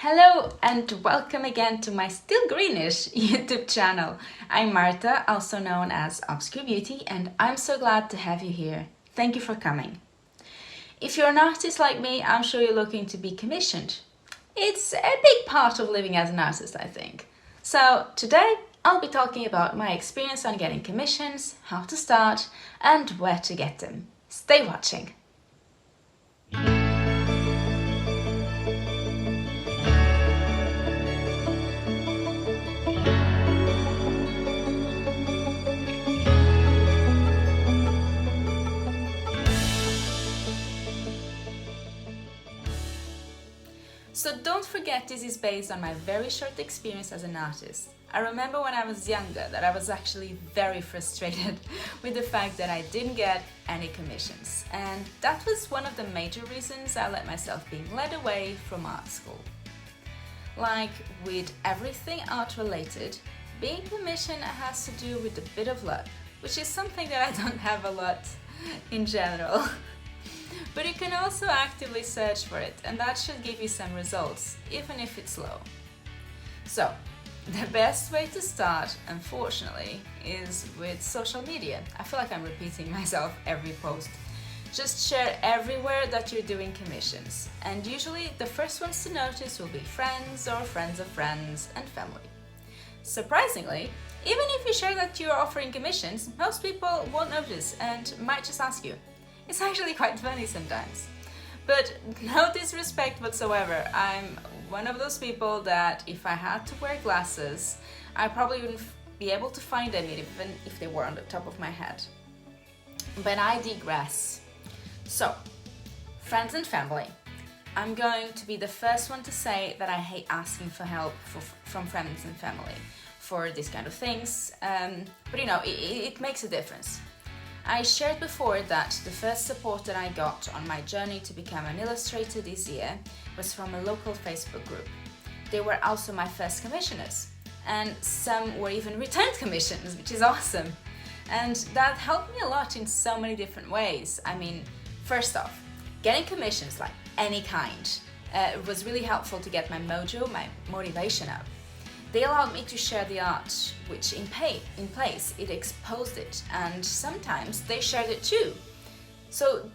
Hello and welcome again to my still greenish YouTube channel. I'm Marta, also known as Obscure Beauty, and I'm so glad to have you here. Thank you for coming. If you're an artist like me, I'm sure you're looking to be commissioned. It's a big part of living as an artist, I think. So today I'll be talking about my experience on getting commissions, how to start, and where to get them. Stay watching. So don't forget, this is based on my very short experience as an artist. I remember when I was younger that I was actually very frustrated with the fact that I didn't get any commissions. And that was one of the major reasons I let myself being led away from art school. Like with everything art related, being commissioned has to do with a bit of luck, which is something that I don't have a lot in general. But you can also actively search for it, and that should give you some results, even if it's low. So, the best way to start, unfortunately, is with social media. I feel like I'm repeating myself every post. Just share everywhere that you're doing commissions, and usually the first ones to notice will be friends or friends of friends and family. Surprisingly, even if you share that you're offering commissions, most people won't notice and might just ask you. It's actually quite funny sometimes. But no disrespect whatsoever, I'm one of those people that if I had to wear glasses, I probably wouldn't be able to find them even if they were on the top of my head. But I digress. So, friends and family. I'm going to be the first one to say that I hate asking for help from friends and family for these kind of things, but you know, it makes a difference. I shared before that the first support that I got on my journey to become an illustrator this year was from a local Facebook group. They were also my first commissioners, and some were even returned commissions, which is awesome. And that helped me a lot in so many different ways. I mean, first off, getting commissions like any kind was really helpful to get my mojo, my motivation up. They allowed me to share the art, which in place it exposed it, and sometimes they shared it too. So,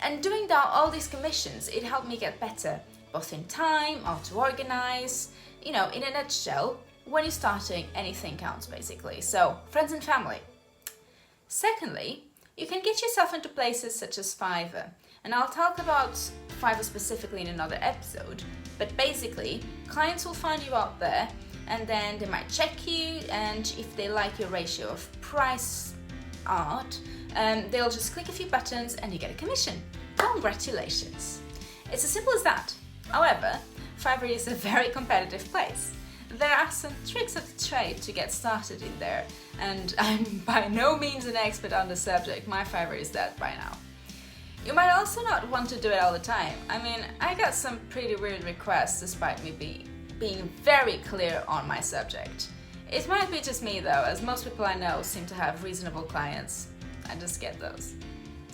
and doing all these commissions, it helped me get better, both in time, how to organize, you know, in a nutshell, when you're starting, anything counts basically. So, friends and family. Secondly, you can get yourself into places such as Fiverr, and I'll talk about Fiverr specifically in another episode, but basically, clients will find you out there, and then they might check you, and if they like your ratio of price art, they'll just click a few buttons and you get a commission. Congratulations! It's as simple as that. However, Fiverr is a very competitive place. There are some tricks of the trade to get started in there, and I'm by no means an expert on the subject. My Fiverr is dead by now. You might also not want to do it all the time. I mean, I got some pretty weird requests despite me being very clear on my subject. It might be just me though, as most people I know seem to have reasonable clients. I just get those.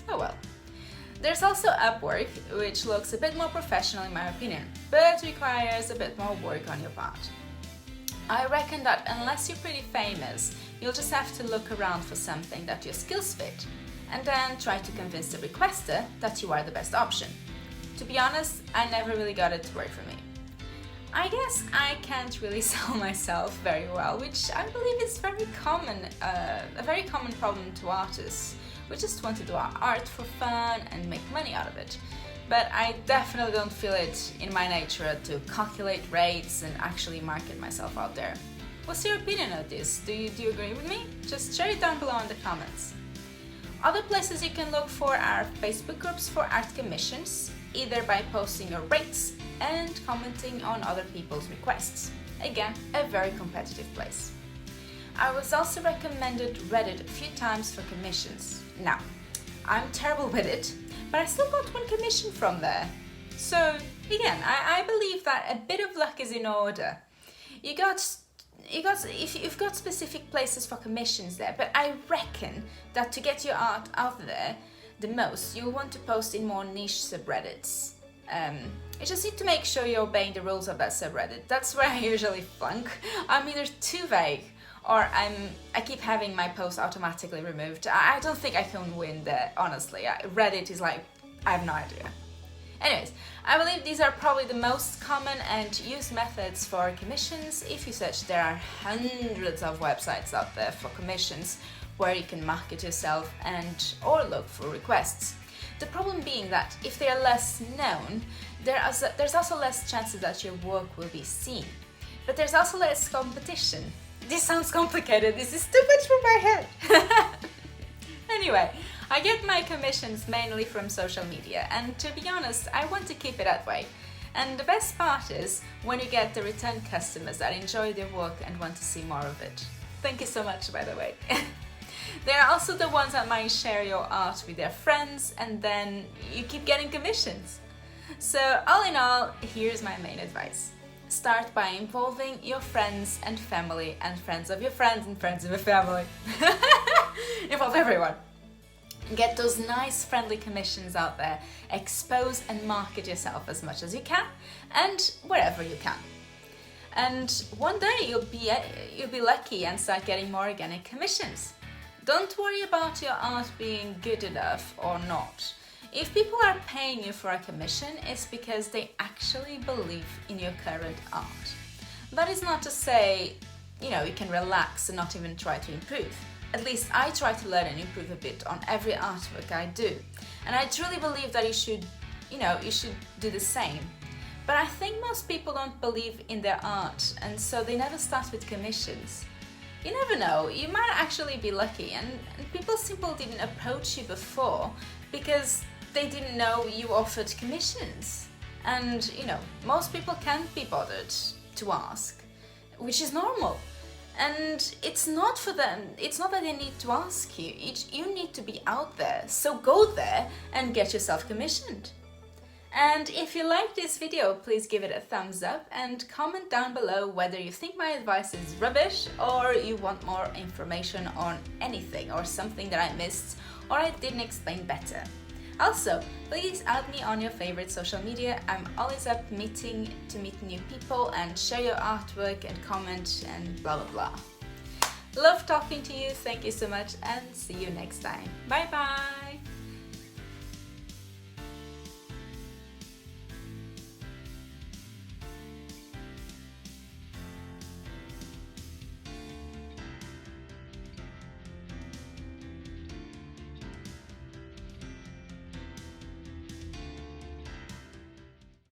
Oh well. There's also Upwork, which looks a bit more professional in my opinion, but requires a bit more work on your part. I reckon that unless you're pretty famous, you'll just have to look around for something that your skills fit, and then try to convince the requester that you are the best option. To be honest, I never really got it to work for me. I guess I can't really sell myself very well, which I believe is very common, a very common problem to artists. We just want to do our art for fun and make money out of it. But I definitely don't feel it in my nature to calculate rates and actually market myself out there. What's your opinion of this? Do you agree with me? Just share it down below in the comments. Other places you can look for are Facebook groups for art commissions, either by posting your rates and commenting on other people's requests. Again, a very competitive place. I was also recommended Reddit a few times for commissions. Now, I'm terrible with it, but I still got one commission from there. So again, I believe that a bit of luck is in order. You've got specific places for commissions there, but I reckon that to get your art out there the most, you'll want to post in more niche subreddits. You just need to make sure you're obeying the rules of that subreddit. That's where I usually flunk. I'm either too vague or I keep having my posts automatically removed. I don't think I can win there, honestly. Reddit is like, I have no idea. Anyways, I believe these are probably the most common and used methods for commissions. If you search, there are hundreds of websites out there for commissions where you can market yourself or look for requests. The problem being that if they are less known, there's also less chances that your work will be seen. But there's also less competition. This sounds complicated, this is too much for my head. Anyway, I get my commissions mainly from social media, and to be honest, I want to keep it that way. And the best part is when you get the return customers that enjoy their work and want to see more of it. Thank you so much, by the way. There are also the ones that might share your art with their friends, and then you keep getting commissions. So all in all, here's my main advice. Start by involving your friends and family and friends of your friends and friends of your family. Involve everyone. Get those nice friendly commissions out there, expose and market yourself as much as you can and wherever you can. And one day you'll be lucky and start getting more organic commissions. Don't worry about your art being good enough or not. If people are paying you for a commission, it's because they actually believe in your current art. That is not to say, you can relax and not even try to improve. At least I try to learn and improve a bit on every artwork I do. And I truly believe that you should do the same. But I think most people don't believe in their art, and so they never start with commissions. You never know, you might actually be lucky, and people simply didn't approach you before because they didn't know you offered commissions. And most people can't be bothered to ask, which is normal. And it's not for them, it's not that they need to ask you, you need to be out there, so go there and get yourself commissioned. And if you like this video, please give it a thumbs up and comment down below whether you think my advice is rubbish or you want more information on anything or something that I missed or I didn't explain better. Also, please add me on your favorite social media. I'm always up to meet new people and share your artwork and comment and blah blah blah. Love talking to you, thank you so much and see you next time. Bye bye!